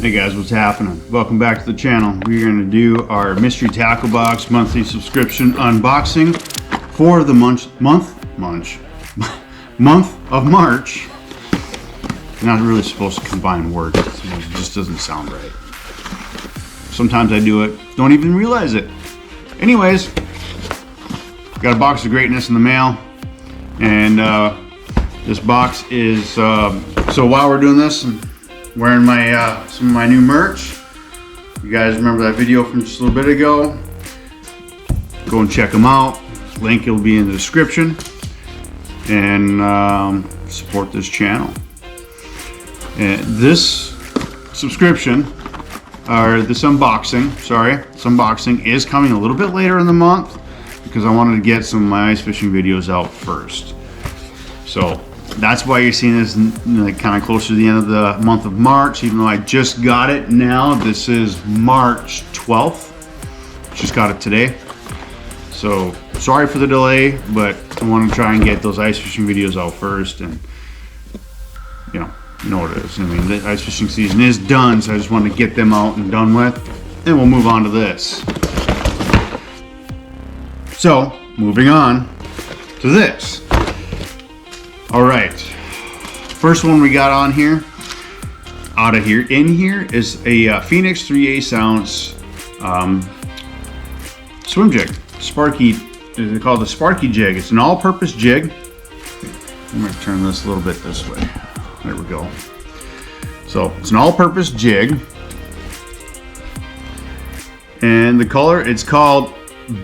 Hey guys, what's happening? Welcome back to the channel. We're going to do our mystery tackle box monthly subscription unboxing for the month of March. Not really supposed to combine words. It just doesn't sound right. Sometimes I do it, don't even realize it. Anyways, got a box of greatness in the mail, and this box is so while we're doing this, I'm wearing my some of my new merch. You guys remember that video from just a little bit ago? Go and check them out. Link will be in the description, and support this channel. And this subscription, or this unboxing, this unboxing is coming a little bit later in the month because I wanted to get some of my ice fishing videos out first. So that's why you're seeing this like kind of closer to the end of the month of March, even though I just got it now. This is March 12th. Just got it today. So sorry for the delay, but I want to try and get those ice fishing videos out first, and you know what it is. I mean, the ice fishing season is done, so I just wanted to get them out and done with, and we'll move on to this. So moving on to this. All right, first one we got on here, in here is a Phoenix 3/8 ounce swim jig. Sparky, they call it the Sparky jig. It's an all-purpose jig. I'm gonna turn this a little bit this way. There we go. So it's an all-purpose jig, and the color, it's called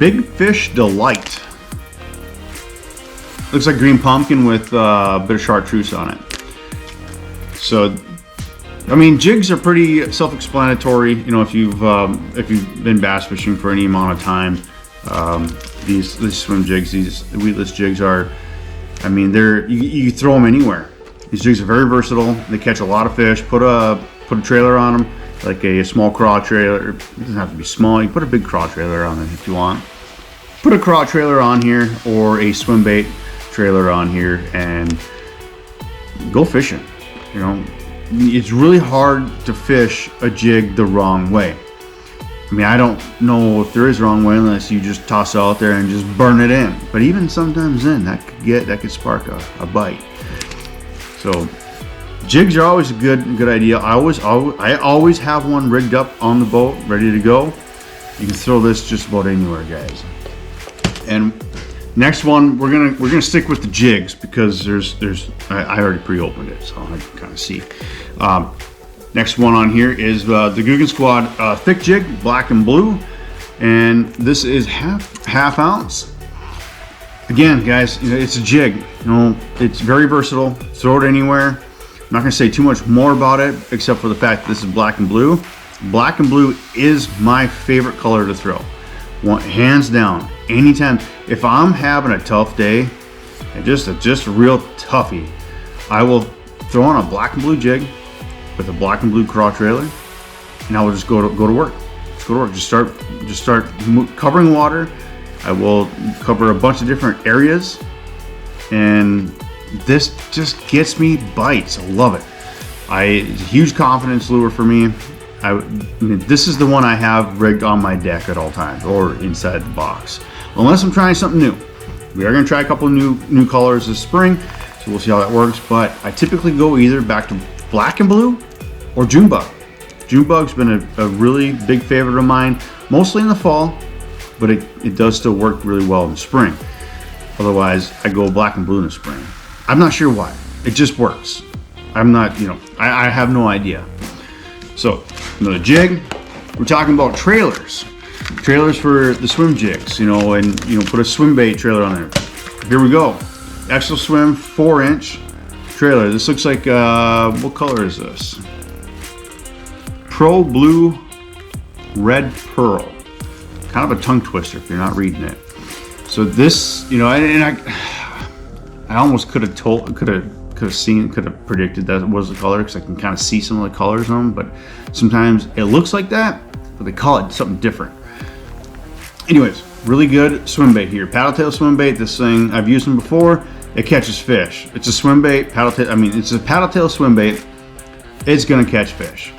Big Fish Delight. Looks like green pumpkin with a bit of chartreuse on it. So, I mean, jigs are pretty self-explanatory. You know, if you've been bass fishing for any amount of time, these swim jigs, these weedless jigs are, I mean, you throw them anywhere. These jigs are very versatile. They catch a lot of fish. Put a trailer on them, like a small craw trailer. It doesn't have to be small. You put a big craw trailer on it if you want. Put a craw trailer on here or a swim bait trailer on here and go fishing. You know, it's really hard to fish a jig the wrong way. I mean, I don't know if there is a wrong way unless you just toss it out there and just burn it in. But even sometimes then, that could spark a bite. So jigs are always a good idea. I always have one rigged up on the boat, ready to go. You can throw this just about anywhere, guys. And next one, we're gonna stick with the jigs because I already pre-opened it, so I can kind of see. Next one on here is the Googan Squad thick jig, black and blue, and this is half ounce. Again, guys, it's a jig. You know, it's very versatile. Throw it anywhere. I'm not gonna say too much more about it, except for the fact that this is black and blue. Black and blue is my favorite color to throw. Hands down. Anytime, if I'm having a tough day, and just a real toughie, I will throw on a black and blue jig with a black and blue craw trailer, and I will just go to work. Just go to work. Just start covering water. I will cover a bunch of different areas, and this just gets me bites. I love it. It's a huge confidence lure for me. I mean, this is the one I have rigged on my deck at all times, or inside the box, unless I'm trying something new. We are going to try a couple of new colors this spring, so we'll see how that works. But I typically go either back to black and blue or June bug. June bug's been a really big favorite of mine, mostly in the fall, but it does still work really well in the spring. Otherwise, I go black and blue in the spring. I'm not sure why. It just works. I'm not, I have no idea. So, another jig. We're talking about trailers. Trailers for the swim jigs, and put a swim bait trailer on there. Here we go. Exo Swim 4-inch trailer. This looks like, what color is this? Pro Blue Red Pearl. Kind of a tongue twister if you're not reading it. So this, I almost could have predicted that was the color, because I can kind of see some of the colors on them, but sometimes it looks like that, but they call it something different. Anyways, really good swim bait here. Paddle tail swim bait. This thing, I've used them before. It catches fish. It's a swim bait, paddle tail. I mean, it's a paddle tail swim bait. It's gonna catch fish.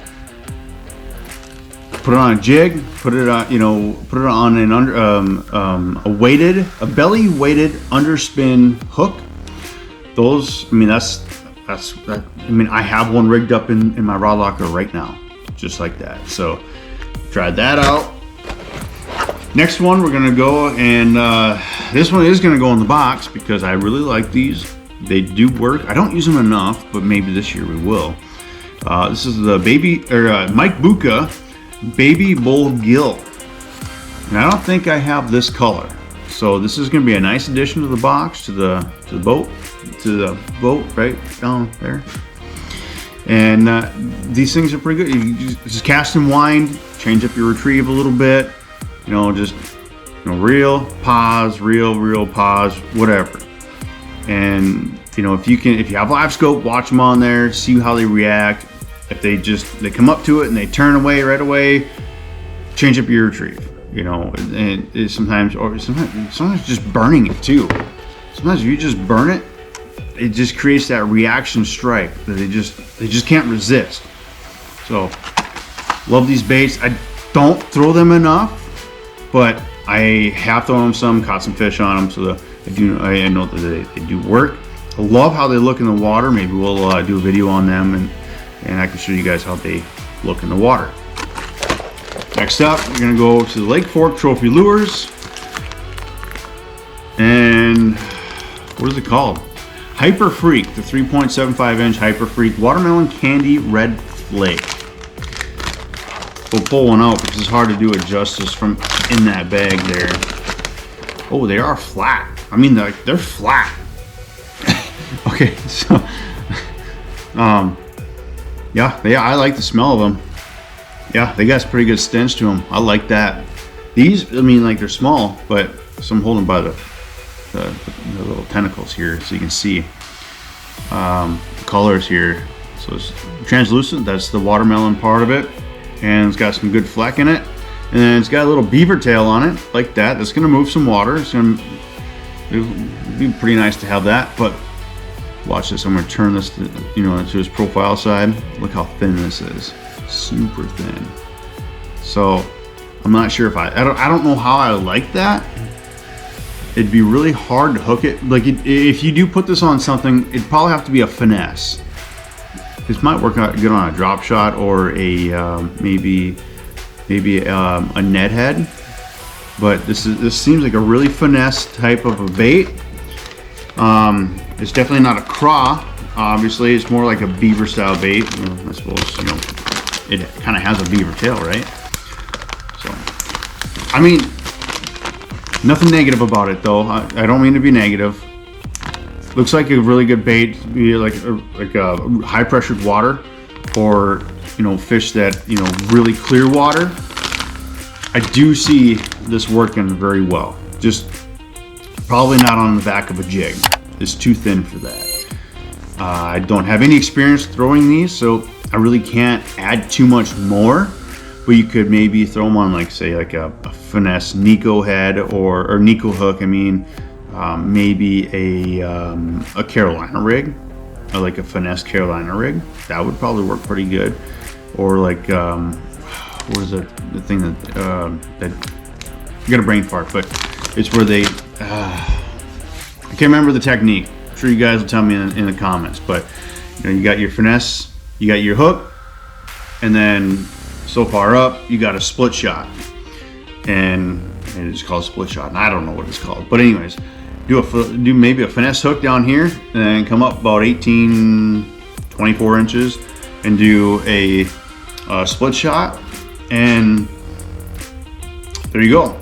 put it on a jig, put it on, you know, put it on an a belly weighted underspin hook. Those, I mean, I mean, I have one rigged up in my rod locker right now, just like that. So tried that out. Next one, we're gonna go, and this one is gonna go in the box because I really like these. They do work. I don't use them enough, but maybe this year we will. This is the Mike Bucca Baby Bull Gill, and I don't think I have this color. So this is gonna be a nice addition to the box, to the boat right down there. And these things are pretty good. You just cast and wind, change up your retrieve a little bit. You know, just, you know, reel, pause, reel, pause, whatever. And you know, if you have Livescope, watch them on there, see how they react. If they come up to it and they turn away right away, change up your retrieve. You know, and sometimes just burning it too. Sometimes if you just burn it, it just creates that reaction strike that they just can't resist. So love these baits. I don't throw them enough, but I have thrown them some, caught some fish on them, so I know that they do work. I love how they look in the water. Maybe we'll do a video on them, and I can show you guys how they look in the water. Next up, we're gonna go to the Lake Fork Trophy Lures, and what is it called? Hyper Freak, the 3.75 inch Hyper Freak Watermelon Candy Red Flake. We'll pull one out because it's hard to do it justice from in that bag there. Oh, they are flat. I mean, they're flat. Okay, so yeah, I like the smell of them. Yeah, they got a pretty good stench to them. I like that. These, I mean, like, they're small, but so I'm holding by the little tentacles here so you can see the colors here. So it's translucent, that's the watermelon part of it, and it's got some good fleck in it, and then it's got a little beaver tail on it like that. That's gonna move some water. It'll be pretty nice to have that. But watch this, I'm gonna turn this to, you know, to its profile side. Look how thin this is, super thin. So I'm not sure if I don't know how I like that. It'd be really hard to hook it. Like, if you do put this on something, it'd probably have to be a finesse. This might work out good on a drop shot or a maybe a net head. But this seems like a really finesse type of a bait. It's definitely not a craw. Obviously, it's more like a beaver style bait. I suppose, you know, it kind of has a beaver tail, right? So, I mean, nothing negative about it though. I don't mean to be negative. Looks like a really good bait, like a high pressured water, or, you know, fish that, you know, really clear water. I do see this working very well. Just probably not on the back of a jig. It's too thin for that. I don't have any experience throwing these, so I really can't add too much more. But you could maybe throw them on, like, say, like a finesse Nico head or Nico hook. I mean, maybe a Carolina rig, or like a finesse Carolina rig. That would probably work pretty good. Or like, what is it? The thing that I got a brain fart, but it's where they. I can't remember the technique. I'm sure you guys will tell me in the comments. But you know, you got your finesse, you got your hook, and then so far up, you got a split shot, and it's called split shot. And I don't know what it's called, but anyways, do maybe a finesse hook down here, and then come up about 24 inches, and do a split shot, and there you go.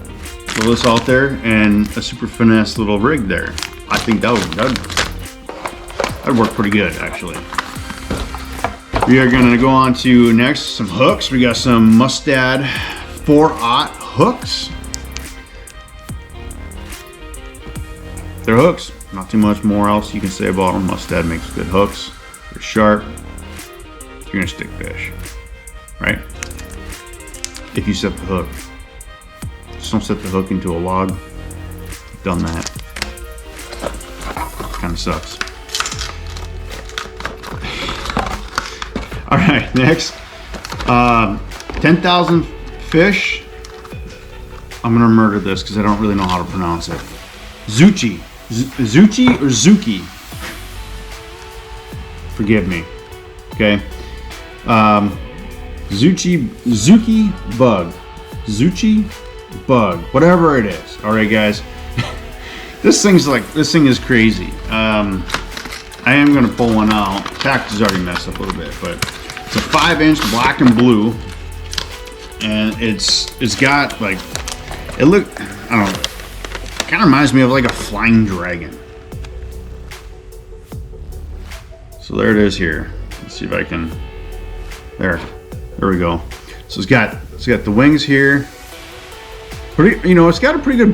Throw this out there, and a super finesse little rig there. I think that'd work pretty good, actually. We are gonna go on to next some hooks. We got some Mustad 4/0 hooks. They're hooks. Not too much more else you can say about them. Mustad makes good hooks. They're sharp. You're gonna stick fish, right? If you set the hook. Just don't set the hook into a log. I've done that. Kind of sucks. All right, next, 10,000 fish, I'm gonna murder this because I don't really know how to pronounce it. Zuchi. Zuchi or Zuki? Forgive me. Okay. Zuki bug. Zuchi bug. Whatever it is. Alright guys. This thing is crazy. I am gonna pull one out. The package is already messed up a little bit, but it's a 5-inch black and blue. And it's got like, I don't know, it kind of reminds me of like a flying dragon. So there it is here. Let's see if I can, there we go. So it's got the wings here. Pretty, it's got a pretty good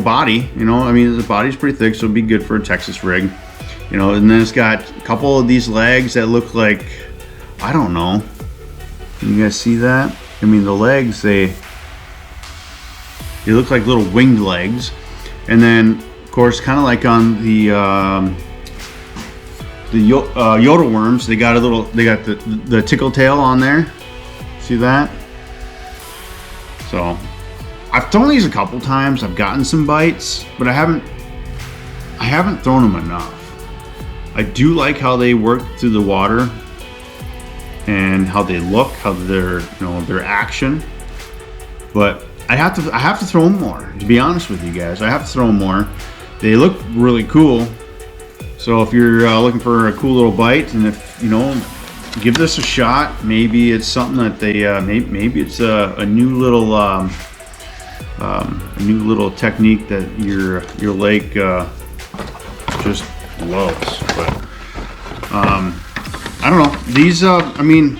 body, I mean, the body's pretty thick, so it'd be good for a Texas rig, and then it's got a couple of these legs that look like, I don't know, can you guys see that? I mean, the legs, they look like little winged legs. And then, of course, kind of like on the yodel worms, they got the tickle tail on there. See that? So, I've thrown these a couple times. I've gotten some bites, but I haven't thrown them enough. I do like how they work through the water and how they look, how their action. But I have to throw them more, to be honest with you guys. I have to throw them more. They look really cool. So if you're looking for a cool little bite, and if give this a shot. Maybe it's something that they maybe it's a new little technique that your lake just loves. But I don't know. These I mean,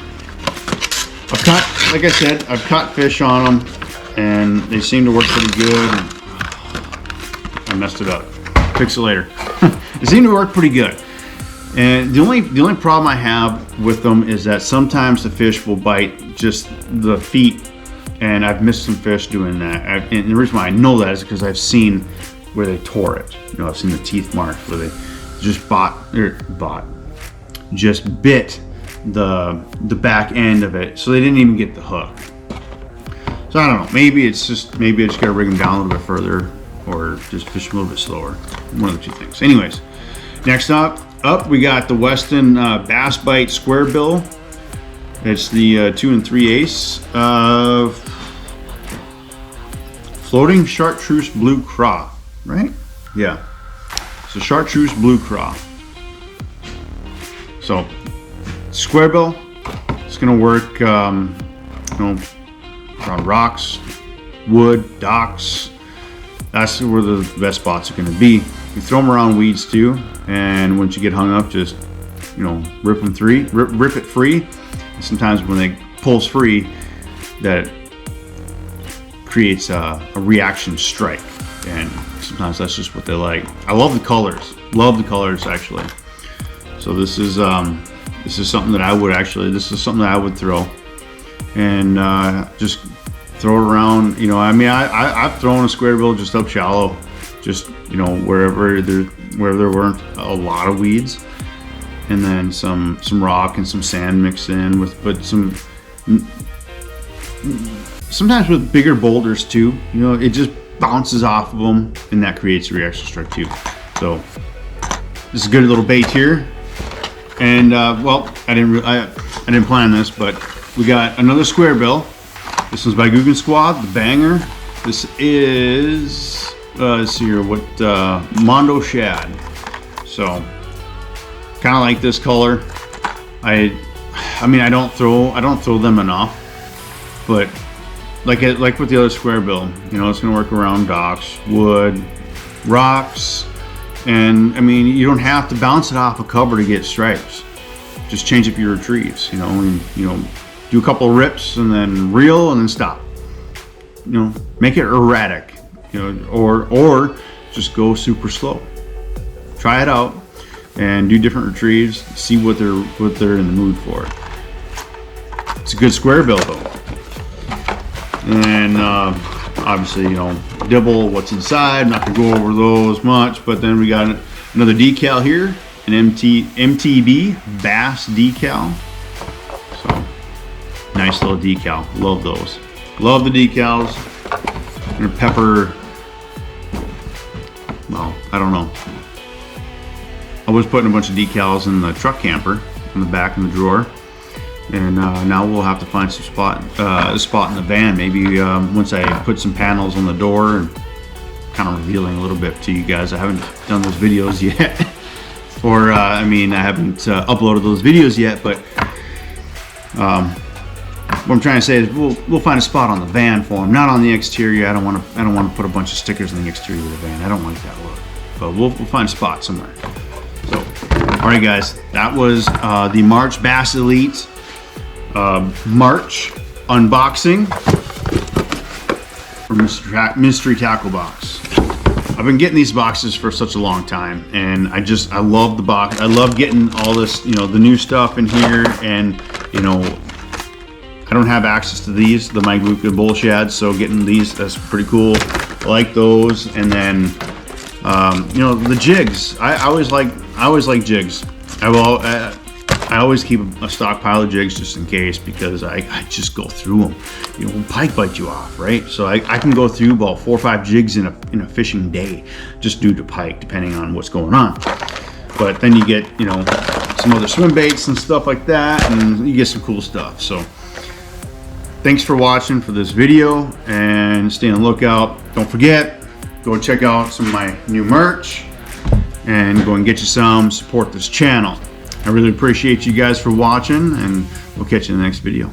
like I said, I've caught fish on them, and they seem to work pretty good. I messed it up. Fix it later. They seem to work pretty good. And the only problem I have with them is that sometimes the fish will bite just the feet, and I've missed some fish doing that. And the reason why I know that is because I've seen where they tore it. I've seen the teeth marks where they just just bit the back end of it, so they didn't even get the hook. So I don't know. Maybe I just gotta rig them down a little bit further, or just fish them a little bit slower. One of the two things. Anyways, next up we got the Weston Bass Bite Square Bill. It's the 2 3/8 floating chartreuse blue craw, right? Yeah, it's a chartreuse blue craw. So square bill, it's gonna work around rocks, wood, docks. That's where the best spots are gonna be. You throw them around weeds too, and once you get hung up, just rip it free. And sometimes when they pulls free, that creates a reaction strike, and sometimes that's just what they like. I love the colors. Love the colors actually. So this is something that I would throw, and just throw it around. I mean, I've thrown a square bill just up shallow, just wherever there weren't a lot of weeds, and then some rock and some sand mixed in with, but sometimes with bigger boulders too. It just bounces off of them, and that creates a reaction strike too. So this is a good little bait here. And well, I didn't plan this, but we got another square bill. This one's by Guggen Squad, the banger. This is let's see here, Mondo Shad. So kind of like this color. I mean, I don't throw them enough, but like with the other square bill, it's gonna work around docks, wood, rocks. And I mean, you don't have to bounce it off a cover to get stripes. Just change up your retrieves, and do a couple of rips and then reel and then stop. Make it erratic, or just go super slow. Try it out and do different retrieves. See what they're in the mood for. It's a good square bill though. And obviously, dibble what's inside. I'm not gonna go over those much, but then we got another decal here, an MTB Bass decal. So nice little decal. Love those. Love the decals. And pepper, well, I don't know. I was putting a bunch of decals in the truck camper in the back in the drawer, and now we'll have to find some a spot in the van. Maybe once I put some panels on the door, and kind of revealing a little bit to you guys. I haven't done those videos yet, or I mean, I haven't uploaded those videos yet. But what I'm trying to say is we'll find a spot on the van for them, not on the exterior. I don't want to put a bunch of stickers on the exterior of the van. I don't like that look. But we'll find a spot somewhere. So, all right, guys, that was the March Bass Elite March unboxing from Mystery Tackle Box. I've been getting these boxes for such a long time, and I love the box. I love getting all this, you know, the new stuff in here, and you know, I don't have access to these, the Mike Luca bull shads, so getting these, that's pretty cool. I like those, and then you know, the jigs. I always like jigs. I always keep a stockpile of jigs just in case, because I just go through them. You know, pike bite you off, right? So I can go through about 4 or 5 jigs in a fishing day, just due to pike, depending on what's going on. But then you get, you know, some other swim baits and stuff like that, and you get some cool stuff. So thanks for watching for this video, and stay on the lookout. Don't forget, go check out some of my new merch, and go and get you some, support this channel. I really appreciate you guys for watching, and we'll catch you in the next video.